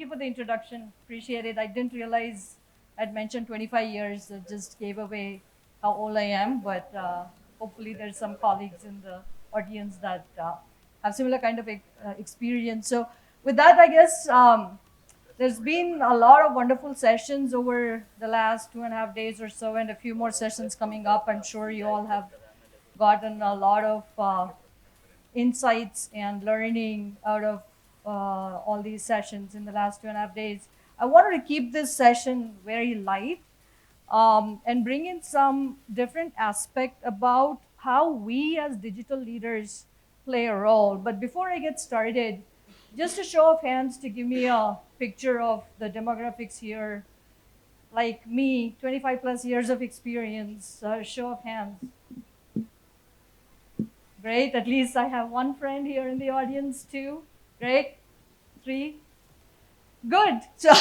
you for the introduction. Appreciate it. I didn't realize I'd mentioned 25 years. That just gave away how old I am, but hopefully there's some colleagues in the audience that have similar kind of experience. So with that, I guess there's been a lot of wonderful sessions over the last 2.5 days or so, and a few more sessions coming up. I'm sure you all have gotten a lot of insights and learning out of all these sessions in the last 2.5 days. I wanted to keep this session very light and bring in some different aspect about how we as digital leaders play a role. But before I get started, just a show of hands to give me a picture of the demographics here. Like me, 25 plus years of experience, show of hands. Great, at least I have one friend here in the audience too. Great, 3. Good. So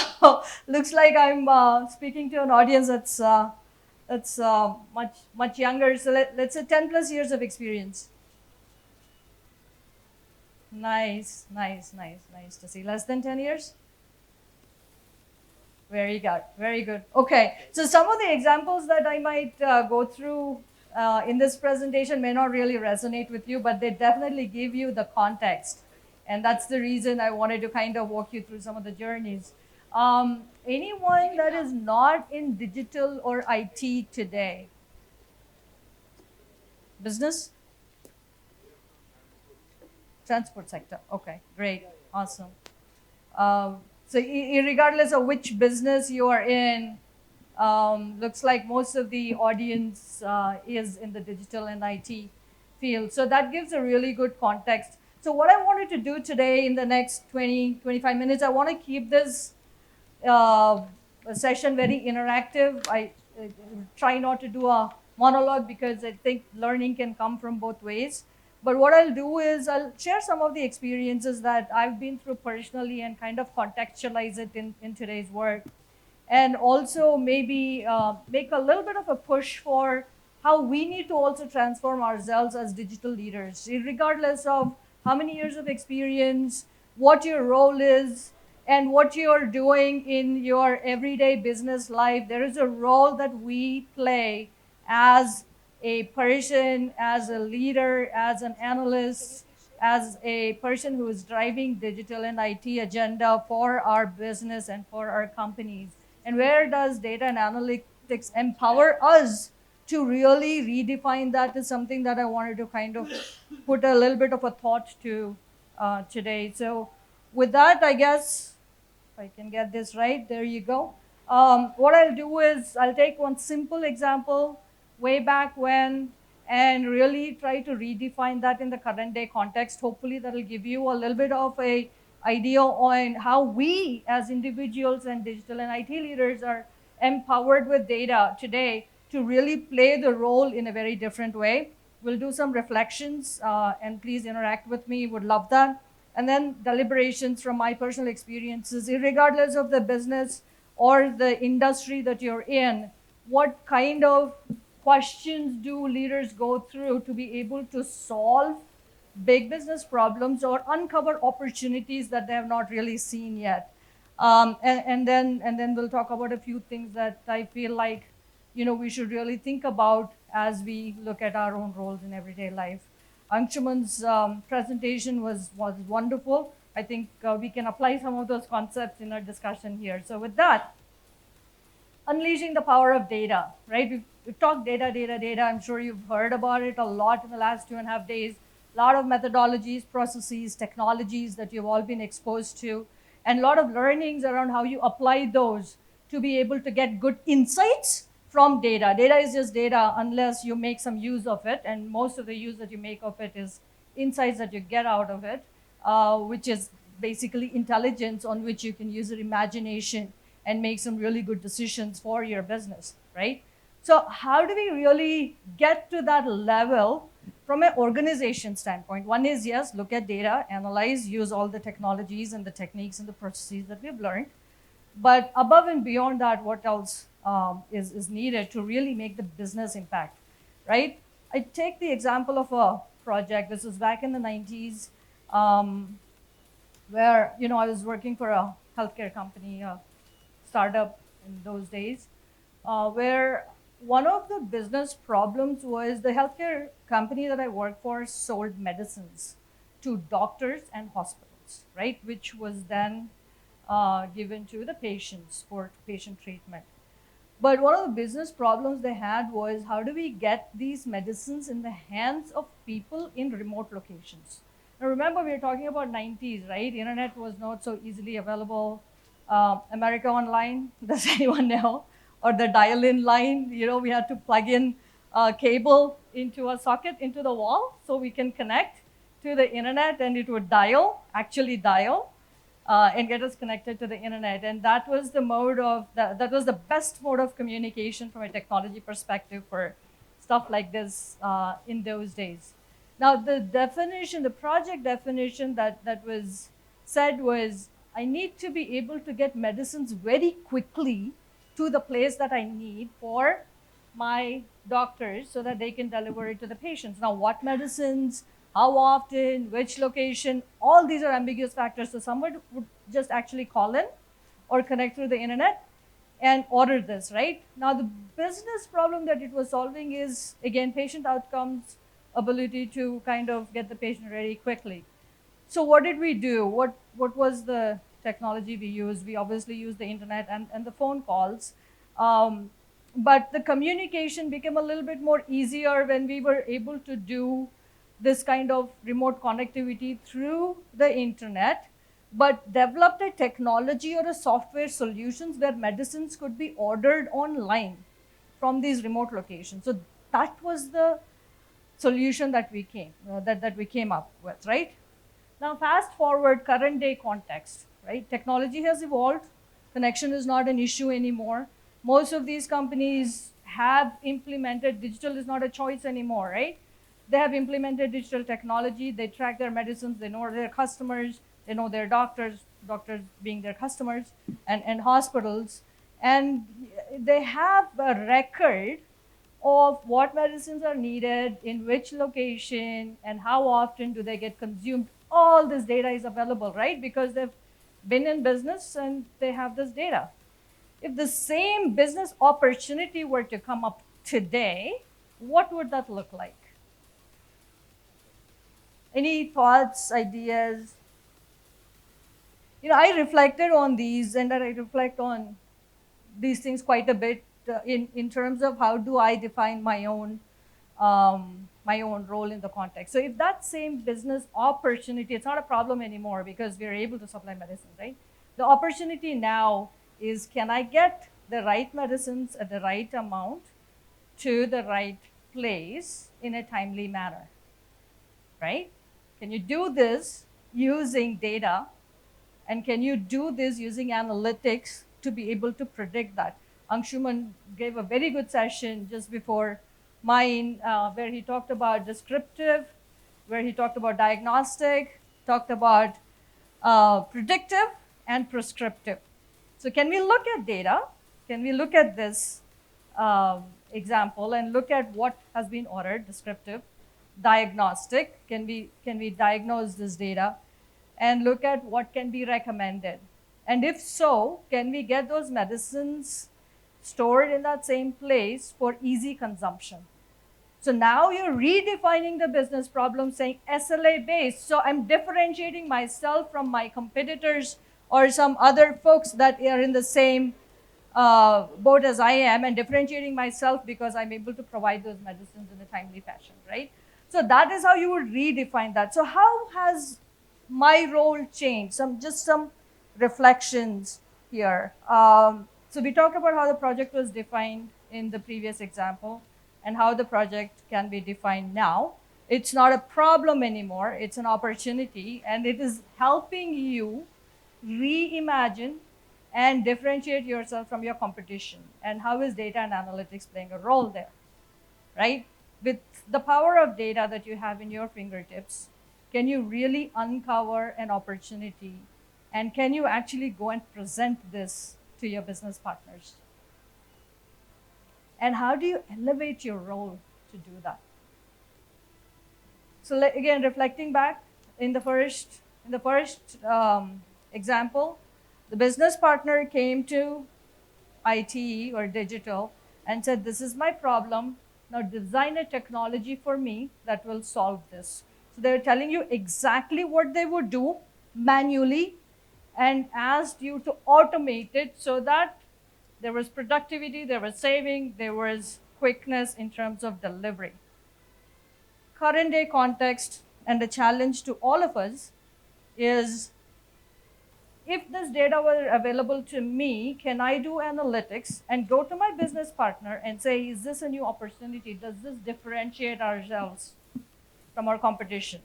looks like I'm speaking to an audience that's much younger. So let's say 10 plus years of experience. Nice to see. Less than 10 years? Very good. Okay, so some of the examples that I might go through in this presentation may not really resonate with you, but they definitely give you the context. And that's the reason I wanted to kind of walk you through some of the journeys. Anyone that is not in digital or IT today? Business? Transport sector. Okay, great, awesome. So regardless of which business you are in, looks like most of the audience is in the digital and IT field. So that gives a really good context. So what I wanted to do today in the next 20-25 minutes, I want to keep this session very interactive. I try not to do a monologue because I think learning can come from both ways. But what I'll do is I'll share some of the experiences that I've been through personally and kind of contextualize it in today's work. And also maybe make a little bit of a push for how we need to also transform ourselves as digital leaders, regardless of how many years of experience, what your role is, and what you're doing in your everyday business life. There is a role that we play as a person, as a leader, as an analyst, as a person who is driving digital and IT agenda for our business and for our companies. And where does data and analytics empower us to really redefine that is something that I wanted to kind of put a little bit of a thought to today. So with that, I guess, if I can get this right, there you go. What I'll do is I'll take one simple example way back when and really try to redefine that in the current day context. Hopefully that'll give you a little bit of a idea on how we as individuals and digital and IT leaders are empowered with data today to really play the role in a very different way. We'll do some reflections and please interact with me, would love that. And then deliberations from my personal experiences, regardless of the business or the industry that you're in, what kind of questions do leaders go through to be able to solve big business problems or uncover opportunities that they have not really seen yet. And then we'll talk about a few things that I feel like we should really think about as we look at our own roles in everyday life. Anshuman's presentation was wonderful. I think we can apply some of those concepts in our discussion here. So with that, unleashing the power of data, right? We've talked data. I'm sure you've heard about it a lot in the last 2.5 days. A lot of methodologies, processes, technologies that you've all been exposed to, and a lot of learnings around how you apply those to be able to get good insights from data. Data is just data unless you make some use of it, and most of the use that you make of it is insights that you get out of it, which is basically intelligence on which you can use your imagination and make some really good decisions for your business, right? So how do we really get to that level from an organization standpoint? One is, yes, look at data, analyze, use all the technologies and the techniques and the processes that we've learned. But above and beyond that, what else is needed to really make the business impact, right? I take the example of a project. This was back in the 90s, where I was working for a healthcare company, startup in those days, where one of the business problems was the healthcare company that I worked for sold medicines to doctors and hospitals, right, which was then given to the patients for patient treatment. But one of the business problems they had was how do we get these medicines in the hands of people in remote locations? Now remember, we were talking about 90s, right? Internet was not so easily available. America Online, does anyone know? Or the dial-in line, we had to plug in a cable into a socket into the wall so we can connect to the internet, and it would actually dial, and get us connected to the internet. And that was the that was the best mode of communication from a technology perspective for stuff like this in those days. Now, the project definition that was said was, I need to be able to get medicines very quickly to the place that I need for my doctors so that they can deliver it to the patients. Now, what medicines, how often, which location, all these are ambiguous factors. So someone would just actually call in or connect through the internet and order this, right? Now, the business problem that it was solving is, again, patient outcomes, ability to kind of get the patient ready quickly. So what did we do? What was the technology we used? We obviously used the internet and the phone calls. But the communication became a little bit more easier when we were able to do this kind of remote connectivity through the internet, but developed a technology or a software solutions where medicines could be ordered online from these remote locations. So that was the solution that we came up with, right? Now, fast forward current day context, right? Technology has evolved. Connection is not an issue anymore. Most of these companies have implemented digital is not a choice anymore, right? They have implemented digital technology. They track their medicines. They know their customers. They know their doctors being their customers, and hospitals. And they have a record of what medicines are needed, in which location, and how often do they get consumed. All this data is available, right? Because they've been in business and they have this data. If the same business opportunity were to come up today, what would that look like? Any thoughts, ideas? I reflected on these, and I reflect on these things quite a bit in terms of how do I define my own role in the context. So if that same business opportunity, it's not a problem anymore because we're able to supply medicine, right? The opportunity now is, can I get the right medicines at the right amount to the right place in a timely manner, right? Can you do this using data? And can you do this using analytics to be able to predict that? Anshuman gave a very good session just before mine, where he talked about descriptive, where he talked about diagnostic, talked about predictive and prescriptive. So can we look at data? Can we look at this example and look at what has been ordered, descriptive, diagnostic? Can we diagnose this data and look at what can be recommended? And if so, can we get those medicines stored in that same place for easy consumption? So now you're redefining the business problem, saying SLA based. So I'm differentiating myself from my competitors or some other folks that are in the same boat as I am, and differentiating myself because I'm able to provide those medicines in a timely fashion, right? So that is how you would redefine that. So how has my role changed? Some reflections here. So we talked about how the project was defined in the previous example and how the project can be defined now. It's not a problem anymore, it's an opportunity, and it is helping you reimagine and differentiate yourself from your competition. And how is data and analytics playing a role there, right? With the power of data that you have in your fingertips, can you really uncover an opportunity? And can you actually go and present this to your business partners? And how do you elevate your role to do that? So again, reflecting back in the first example, The business partner came to IT or digital and said, this is my problem. Now design a technology for me that will solve this. So they're telling you exactly what they would do manually and asked you to automate it so that there was productivity, there was saving, there was quickness in terms of delivery. Current day context and the challenge to all of us is, if this data were available to me, can I do analytics and go to my business partner and say, is this a new opportunity? Does this differentiate ourselves from our competition?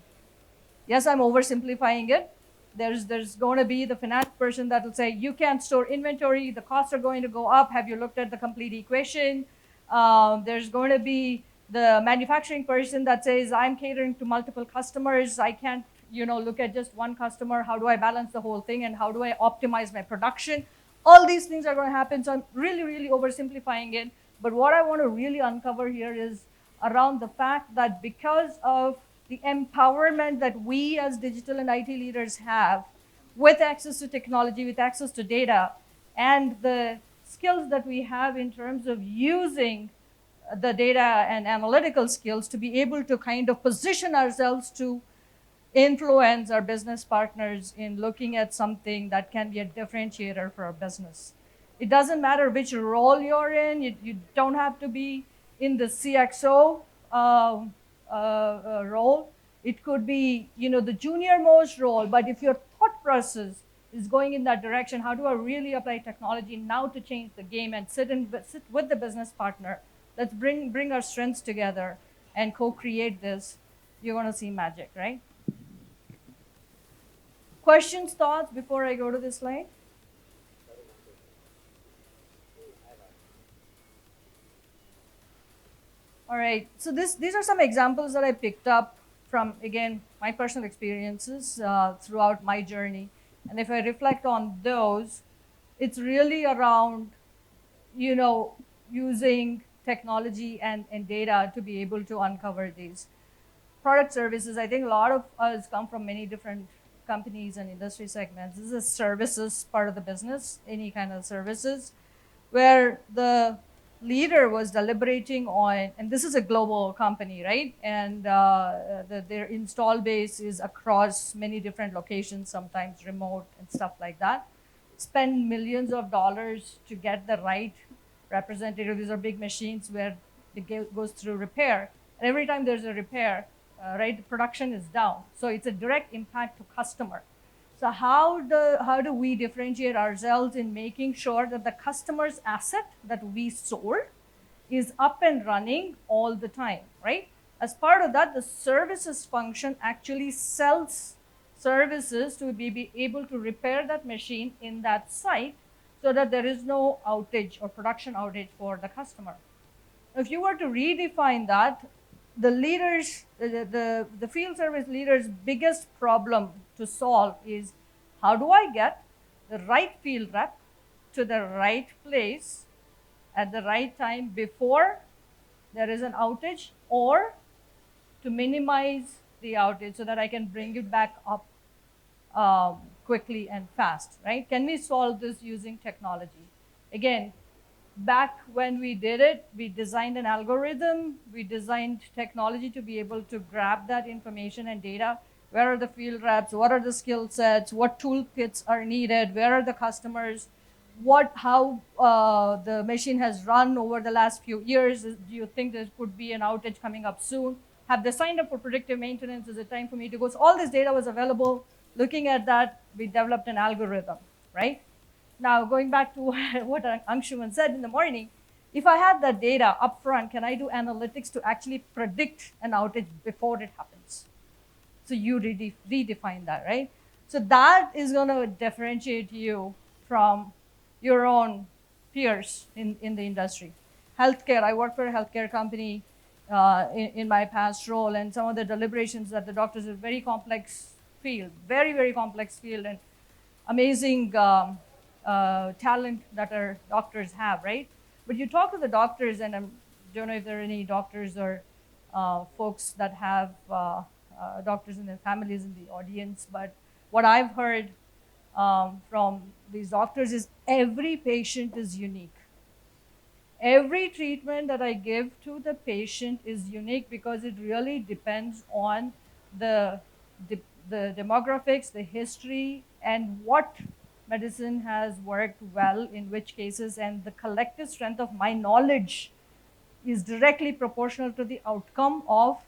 Yes, I'm oversimplifying it. There's going to be the finance person that will say, you can't store inventory, the costs are going to go up. Have you looked at the complete equation? There's going to be the manufacturing person that says, I'm catering to multiple customers. I can't look at just one customer. How do I balance the whole thing? And how do I optimize my production? All these things are going to happen. So I'm really, really oversimplifying it. But what I want to really uncover here is around the fact that because of the empowerment that we as digital and IT leaders have with access to technology, with access to data, and the skills that we have in terms of using the data and analytical skills to be able to kind of position ourselves to influence our business partners in looking at something that can be a differentiator for our business. It doesn't matter which role you're in. You don't have to be in the CXO role. It could be the junior most role, but if your thought process is going in that direction, how do I really apply technology now to change the game and sit with the business partner? Let's bring our strengths together and co-create this. You're going to see magic, right? Questions, thoughts before I go to this slide? All right, so these are some examples that I picked up from, again, my personal experiences throughout my journey. And if I reflect on those, it's really around, using technology and data to be able to uncover these. Product services, I think a lot of us come from many different companies and industry segments. This is a services part of the business, any kind of services, where the leader was deliberating on, and this is a global company, right? And their install base is across many different locations, sometimes remote and stuff like that. Spend millions of dollars to get the right representative. These are big machines where it goes through repair. And every time there's a repair, right, the production is down. So it's a direct impact to customer. So how do we differentiate ourselves in making sure that the customer's asset that we sold is up and running all the time, right? As part of that, the services function actually sells services to be able to repair that machine in that site so that there is no outage or production outage for the customer. If you were to redefine that, the leaders, the field service leaders' biggest problem to solve is, how do I get the right field rep to the right place at the right time before there is an outage, or to minimize the outage so that I can bring it back up quickly and fast, right? Can we solve this using technology? Again, back when we did it, we designed an algorithm, we designed technology to be able to grab that information and data. Where are the field reps? What are the skill sets? What toolkits are needed? Where are the customers? How the machine has run over the last few years? Do you think there could be an outage coming up soon? Have they signed up for predictive maintenance? Is it time for me to go? So all this data was available. Looking at that, we developed an algorithm, right? Now, going back to what Anshuman said in the morning, if I had that data upfront, can I do analytics to actually predict an outage before it happens? So you redefine that, right? So that is going to differentiate you from your own peers in the industry. Healthcare, I worked for a healthcare company in my past role, and some of the deliberations that the doctors are very complex field, very, very complex field, and amazing talent that our doctors have, right? But you talk to the doctors, and I don't know if there are any doctors or folks that have doctors and their families in the audience, but what I've heard from these doctors is every patient is unique. Every treatment that I give to the patient is unique because it really depends on the, the, the demographics, the history, and what medicine has worked well in which cases, and the collective strength of my knowledge is directly proportional to the outcome of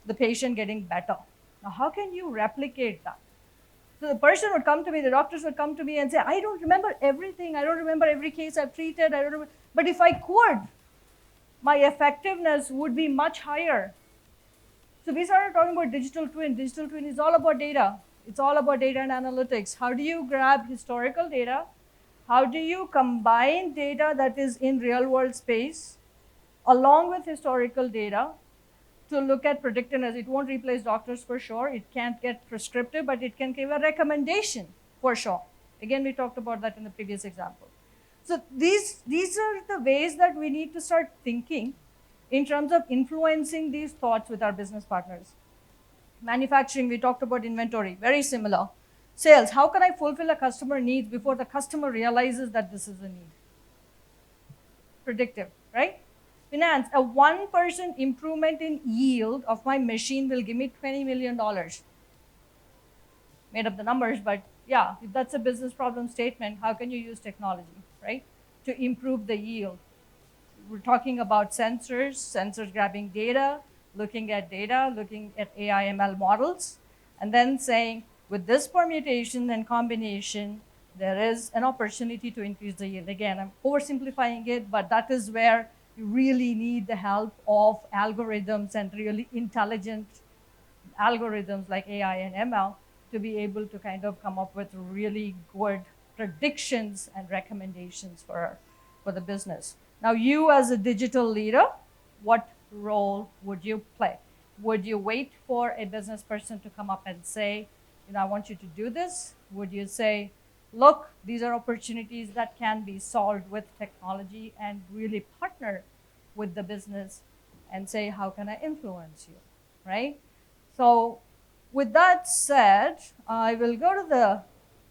the patient getting better. Now, how can you replicate that? So the person would come to me, the doctors would come to me and say, I don't remember everything. I don't remember every case I've treated. I don't remember. But if I could, my effectiveness would be much higher. So we started talking about digital twin. Digital twin is all about data. It's all about data and analytics. How do you grab historical data? How do you combine data that is in real world space along with historical data to look at predictiveness? It won't replace doctors for sure. It can't get prescriptive, but it can give a recommendation for sure. Again, we talked about that in the previous example. So these are the ways that we need to start thinking in terms of influencing these thoughts with our business partners. Manufacturing, we talked about inventory, very similar. Sales, how can I fulfill a customer needs before the customer realizes that this is a need? Predictive, right? Finance, a 1% improvement in yield of my machine will give me $20 million. Made up the numbers, but yeah, if that's a business problem statement, how can you use technology, right, to improve the yield? We're talking about sensors grabbing data, looking at AI ML models, and then saying, with this permutation and combination, there is an opportunity to increase the yield. Again, I'm oversimplifying it, but that is where you really need the help of algorithms and really intelligent algorithms like AI and ML to be able to kind of come up with really good predictions and recommendations for the business. Now, you as a digital leader, what role would you play? Would you wait for a business person to come up and say, I want you to do this? Would you say, look, these are opportunities that can be solved with technology, and really partner with the business and say, how can I influence you, right? So with that said, I will go to the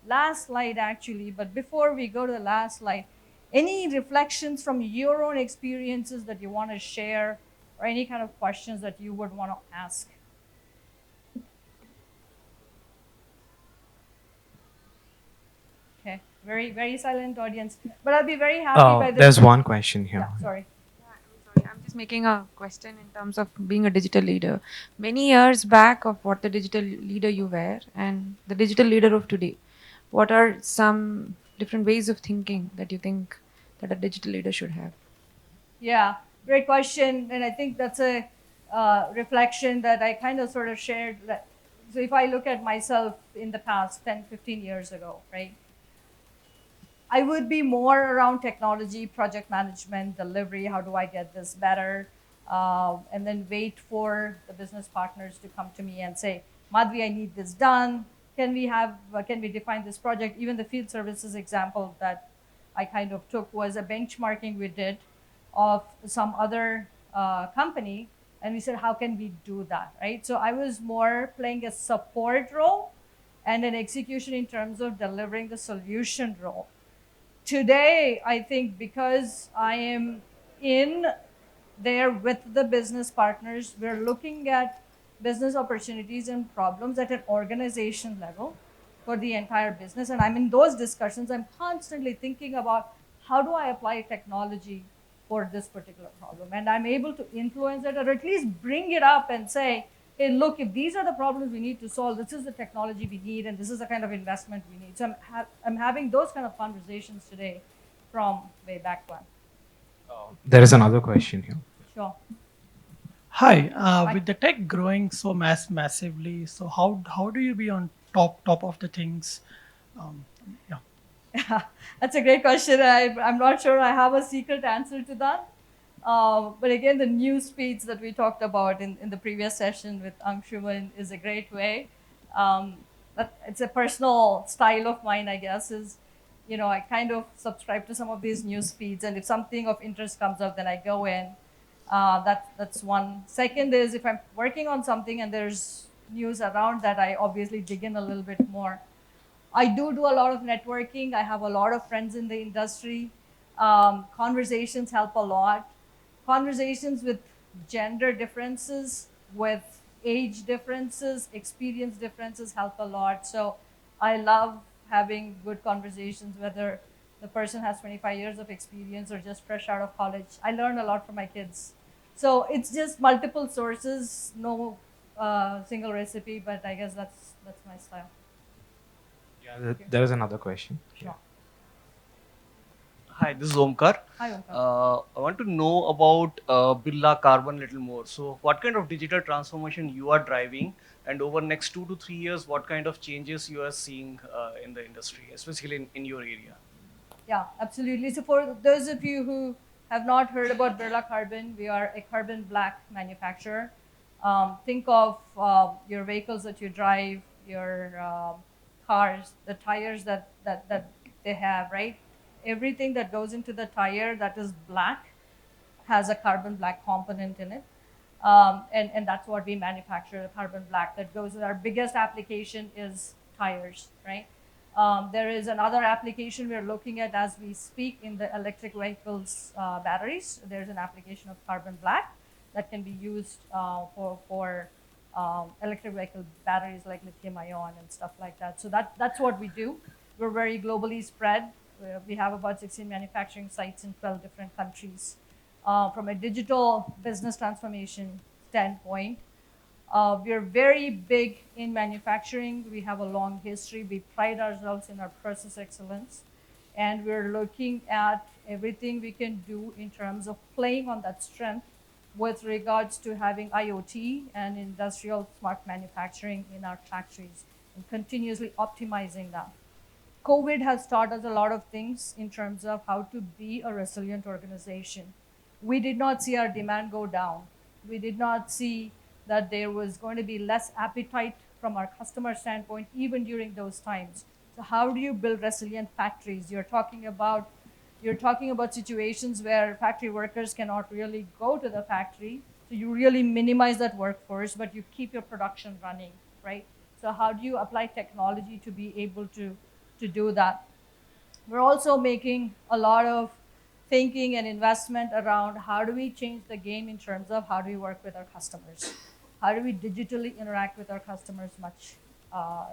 last slide actually, but before we go to the last slide, any reflections from your own experiences that you want to share, or any kind of questions that you would want to ask? Okay, very, very silent audience, but I'll be very happy by the... There's one question here. Yeah, sorry. Sorry, I'm just making a question in terms of being a digital leader. Many years back, of what the digital leader you were and the digital leader of today, what are some different ways of thinking that you think that a digital leader should have? Yeah, great question. And I think that's a reflection that I kind of sort of shared. So if I look at myself in the past 10, 15 years ago, right, I would be more around technology, project management, delivery. How do I get this better? And then wait for the business partners to come to me and say, Madhavi, I need this done. Can we define this project? Even the field services example that I kind of took was a benchmarking we did of some other company. And we said, how can we do that, right? So I was more playing a support role and an execution in terms of delivering the solution role. Today, I think because I am in there with the business partners, we're looking at business opportunities and problems at an organization level for the entire business. And I'm in those discussions. I'm constantly thinking about how do I apply technology for this particular problem? And I'm able to influence it, or at least bring it up and say, hey, look, if these are the problems we need to solve, this is the technology we need, and this is the kind of investment we need. So I'm having those kind of conversations today from way back when. There is another question here. Sure. Hi, with the tech growing so massively, so how do you be on top of the things? Yeah. That's a great question. I'm not sure I have a secret answer to that. But again, the news feeds that we talked about in the previous session with Anshuman is a great way. It's a personal style of mine, I guess, is, I kind of subscribe to some of these news feeds, and if something of interest comes up, then I go in. That's one. Second is, if I'm working on something and there's news around that, I obviously dig in a little bit more. I do a lot of networking. I have a lot of friends in the industry. Conversations help a lot. Conversations with gender differences, with age differences, experience differences help a lot. So I love having good conversations, whether the person has 25 years of experience or just fresh out of college. I learn a lot from my kids. So it's just multiple sources, no single recipe, but I guess that's my style. Yeah, there is another question. Sure. Hi, this is Omkar. Hi, Omkar. I want to know about Birla Carbon a little more. So, what kind of digital transformation you are driving, and over next 2 to 3 years, what kind of changes you are seeing in the industry, especially in your area? Yeah, absolutely. So for those of you who have not heard about Birla Carbon, we are a carbon black manufacturer. Think of your vehicles that you drive, your cars, the tires that they have, right? Everything that goes into the tire that is black has a carbon black component in it. And that's what we manufacture, the carbon black that goes. Our biggest application is tires, right? There is another application we're looking at as we speak in the electric vehicles batteries. There's an application of carbon black that can be used for electric vehicle batteries like lithium ion and stuff like that. So that's what we do. We're very globally spread. We have about 16 manufacturing sites in 12 different countries. From a digital business transformation standpoint, we are very big in manufacturing. We have a long history. We pride ourselves in our process excellence. And we're looking at everything we can do in terms of playing on that strength with regards to having IoT and industrial smart manufacturing in our factories and continuously optimizing that. COVID has taught us a lot of things in terms of how to be a resilient organization. We did not see our demand go down. We did not see that there was going to be less appetite from our customer standpoint, even during those times. So how do you build resilient factories? You're talking about situations where factory workers cannot really go to the factory. So you really minimize that workforce, but you keep your production running, right? So how do you apply technology to be able to do that? We're also making a lot of thinking and investment around how do we change the game in terms of how do we work with our customers? How do we digitally interact with our customers uh,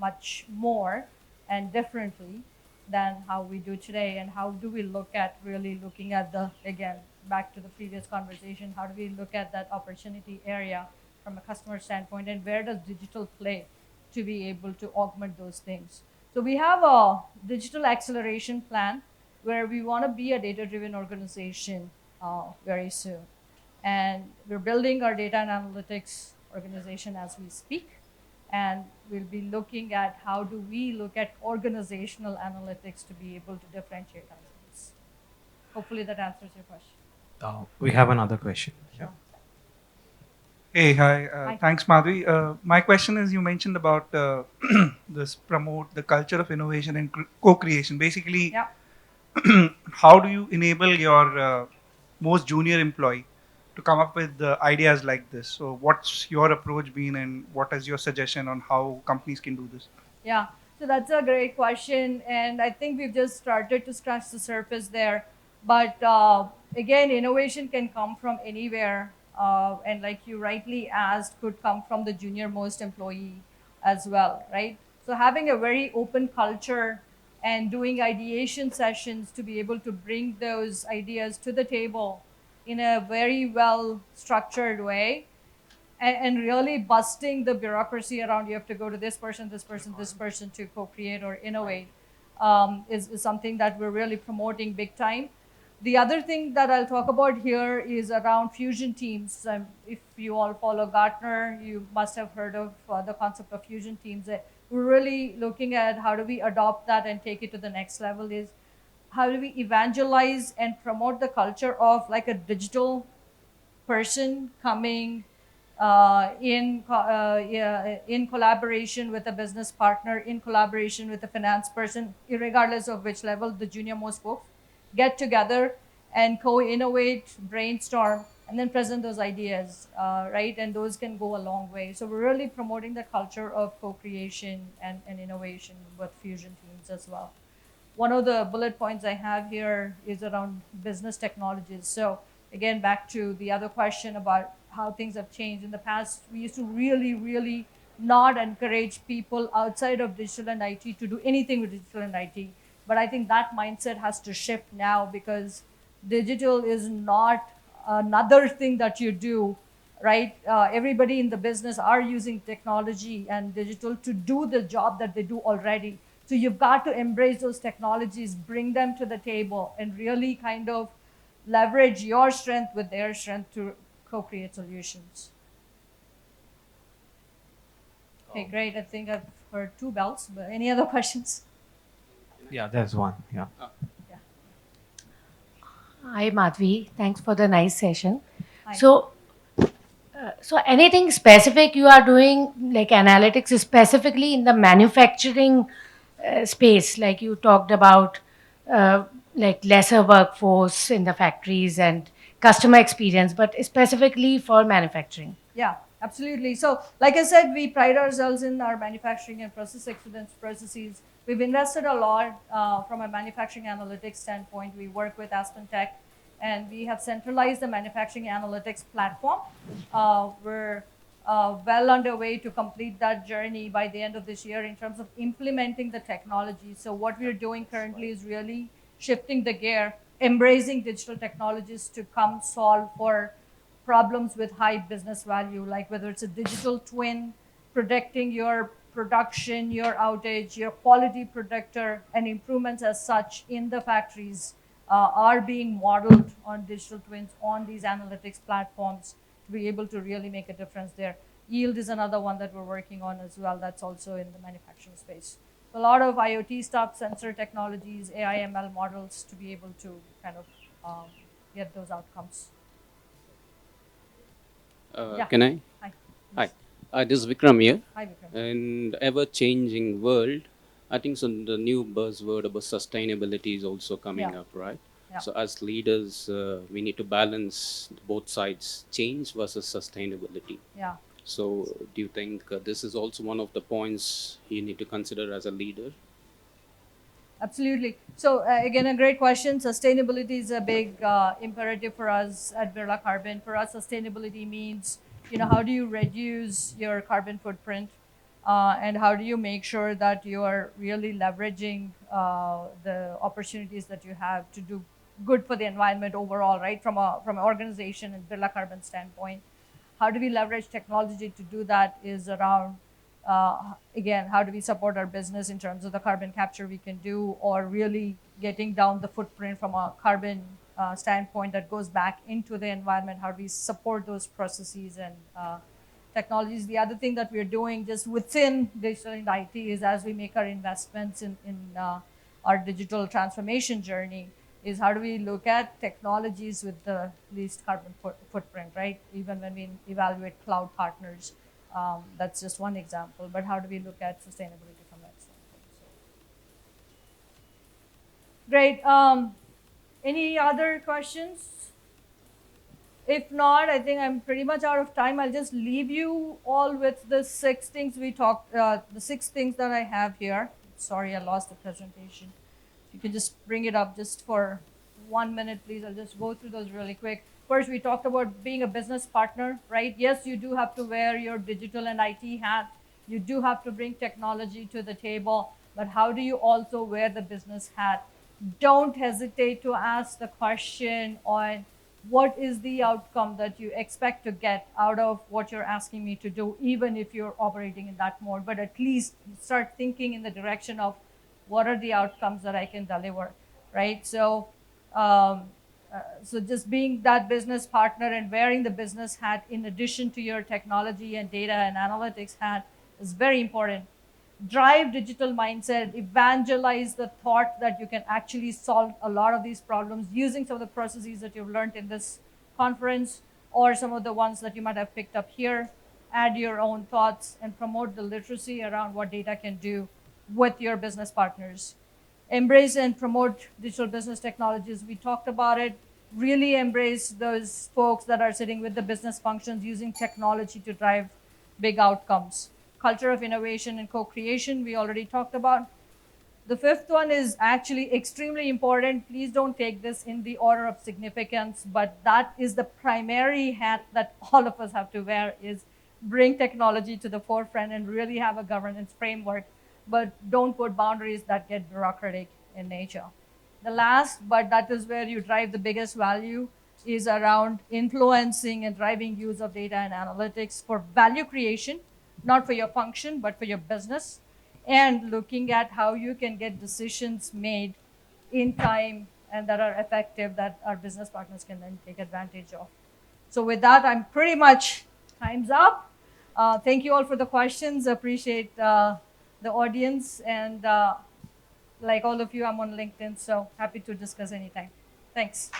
much more and differently than how we do today? And how do we really looking at again, back to the previous conversation, how do we look at that opportunity area from a customer standpoint, and where does digital play to be able to augment those things? So we have a digital acceleration plan where we want to be a data-driven organization very soon. And we're building our data and analytics organization as we speak. And we'll be looking at how do we look at organizational analytics to be able to differentiate ourselves. Hopefully that answers your question. We have another question. Yeah. Hey, hi. Hi. Thanks, Madhavi. My question is, you mentioned about this promote the culture of innovation and co-creation. Basically, Yeah. how do you enable your most junior employee to come up with ideas like this? So, what's your approach been, and what is your suggestion on how companies can do this? Yeah, so that's a great question. And I think we've just started to scratch the surface there. But again, innovation can come from anywhere. And like you rightly asked, could come from the junior most employee as well, right? So having a very open culture and doing ideation sessions to be able to bring those ideas to the table in a very well structured way, and really busting the bureaucracy around you have to go to this person to co-create or innovate is something that we're really promoting big time. The other thing that I'll talk about here is around fusion teams. If you all follow Gartner, you must have heard of the concept of fusion teams. We're really looking at how do we adopt that and take it to the next level, is how do we evangelize and promote the culture of like a digital person coming yeah, in collaboration with a business partner, in collaboration with a finance person, regardless of which level, the junior most folks get together and co-innovate, brainstorm, and then present those ideas, right? And those can go a long way. So we're really promoting the culture of co-creation and innovation with fusion teams as well. One of the bullet points I have here is around business technologies. So again, back to the other question about how things have changed. In the past, we used to really, really not encourage people outside of digital and IT to do anything with digital and IT. But I think that mindset has to shift now, because digital is not another thing that you do, right? Everybody in the business are using technology and digital to do the job that they do already. So you've got to embrace those technologies, bring them to the table, and really kind of leverage your strength with their strength to co-create solutions. Okay, great. I think I've heard 2 bells, but any other questions? Yeah, there's one. Yeah. Yeah. Hi, Madhavi. Thanks for the nice session. Hi. So anything specific you are doing, like analytics, specifically in the manufacturing space, like you talked about, like lesser workforce in the factories and customer experience, but specifically for manufacturing? Yeah, absolutely. So, like I said, we pride ourselves in our manufacturing and process excellence processes. We've invested a lot from a manufacturing analytics standpoint. We work with Aspen Tech, and we have centralized the manufacturing analytics platform. We're well underway to complete that journey by the end of this year in terms of implementing the technology. So, what we're doing currently is really shifting the gear, embracing digital technologies to come solve for problems with high business value, like whether it's a digital twin, predicting your production, your outage, your quality predictor, and improvements as such in the factories are being modeled on digital twins on these analytics platforms to be able to really make a difference there. Yield is another one that we're working on as well. That's also in the manufacturing space. A lot of IoT stuff, sensor technologies, AI ML models to be able to kind of get those outcomes. Yeah. Can I? Hi. Hi. This is Vikram here. Hi, Vikram. In ever-changing world, I think so the new buzzword about sustainability is also coming Yeah. up, right? Yeah. So as leaders, we need to balance both sides, change versus sustainability. Yeah. So do you think this is also one of the points you need to consider as a leader? Absolutely. So again, a great question. Sustainability is a big imperative for us at Birla Carbon. For us, sustainability means, how do you reduce your carbon footprint, and how do you make sure that you are really leveraging the opportunities that you have to do good for the environment overall, right? From an organization and Birla Carbon standpoint, how do we leverage technology to do that? Is around again, how do we support our business in terms of the carbon capture we can do, or really getting down the footprint from a carbon standpoint that goes back into the environment? How do we support those processes and technologies? The other thing that we're doing just within digital and IT is, as we make our investments in our digital transformation journey, is how do we look at technologies with the least carbon footprint, right? Even when we evaluate cloud partners. That's just one example, but how do we look at sustainability from that standpoint? So. Great. Any other questions? If not, I think I'm pretty much out of time. I'll just leave you all with the 6 things we talked, the 6 things that I have here. Sorry, I lost the presentation. You can just bring it up just for 1 minute, please. I'll just go through those really quick. First, we talked about being a business partner, right? Yes, you do have to wear your digital and IT hat. You do have to bring technology to the table, but how do you also wear the business hat? Don't hesitate to ask the question on what is the outcome that you expect to get out of what you're asking me to do, even if you're operating in that mode. But at least start thinking in the direction of what are the outcomes that I can deliver, right? So just being that business partner and wearing the business hat in addition to your technology and data and analytics hat is very important. Drive digital mindset, evangelize the thought that you can actually solve a lot of these problems using some of the processes that you've learned in this conference, or some of the ones that you might have picked up here. Add your own thoughts and promote the literacy around what data can do with your business partners. Embrace and promote digital business technologies. We talked about it. really embrace those folks that are sitting with the business functions using technology to drive big outcomes. Culture of innovation and co-creation, we already talked about. The fifth one is actually extremely important. Please don't take this in the order of significance, but that is the primary hat that all of us have to wear, is bring technology to the forefront and really have a governance framework, but don't put boundaries that get bureaucratic in nature. The last, but that is where you drive the biggest value, is around influencing and driving use of data and analytics for value creation, not for your function, but for your business, and looking at how you can get decisions made in time and that are effective, that our business partners can then take advantage of. So with that, I'm pretty much time's up. Thank you all for the questions. Appreciate the audience, and like all of you, I'm on LinkedIn, so happy to discuss anytime. Thanks.